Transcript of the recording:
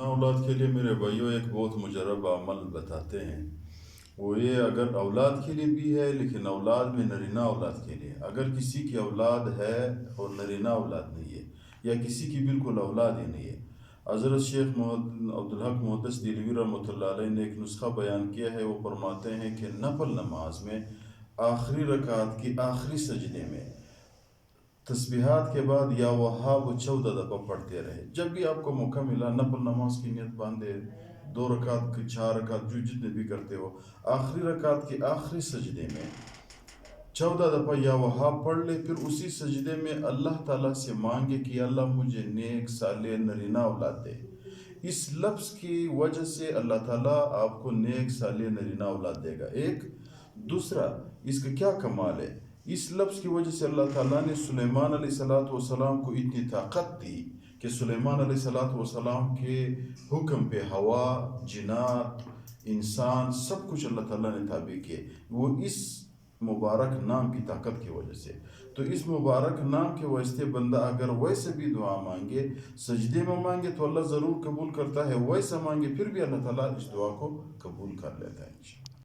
اولاد کے لیے میرے بھائیوں ایک بہت مجرب عمل بتاتے ہیں، وہ یہ اگر اولاد کے لیے بھی ہے، لیکن اولاد میں نرینہ اولاد کے لیے اگر کسی کی اولاد ہے اور نرینہ اولاد نہیں ہے، یا کسی کی بالکل اولاد ہی نہیں ہے، حضرت شیخ عبدالحق محدث دہلوی رحمۃ اللہ علیہ نے ایک نسخہ بیان کیا ہے۔ وہ فرماتے ہیں کہ نفل نماز میں آخری رکعت کی آخری سجدے میں تسبیحات کے بعد یا وہاب 14 دفعہ پڑھتے رہے۔ جب بھی آپ کو موقع ملا نفل نماز کی نیت باندھے، 2 رکعت کی 4 رکعت جو جتنے بھی کرتے ہو، آخری رکعت کے آخری سجدے میں 14 دفعہ یا وہاب پڑھ لے، پھر اسی سجدے میں اللہ تعالیٰ سے مانگے کہ اللہ مجھے نیک صالح نرینہ اولاد دے۔ اس لفظ کی وجہ سے اللہ تعالیٰ آپ کو نیک صالح نرینہ اولاد دے گا۔ ایک دوسرا اس کا کیا کمال ہے، اس لفظ کی وجہ سے اللہ تعالیٰ نے سلیمان علیہ السلام کو اتنی طاقت دی کہ سلیمان علیہ السلام کے حکم پہ ہوا، جنات، انسان سب کچھ اللہ تعالیٰ نے تابع کیے، وہ اس مبارک نام کی طاقت کی وجہ سے۔ تو اس مبارک نام کے واسطے بندہ اگر ویسے بھی دعا مانگے، سجدے میں مانگے تو اللہ ضرور قبول کرتا ہے، ویسا مانگے پھر بھی اللہ تعالیٰ اس دعا کو قبول کر لیتا ہے۔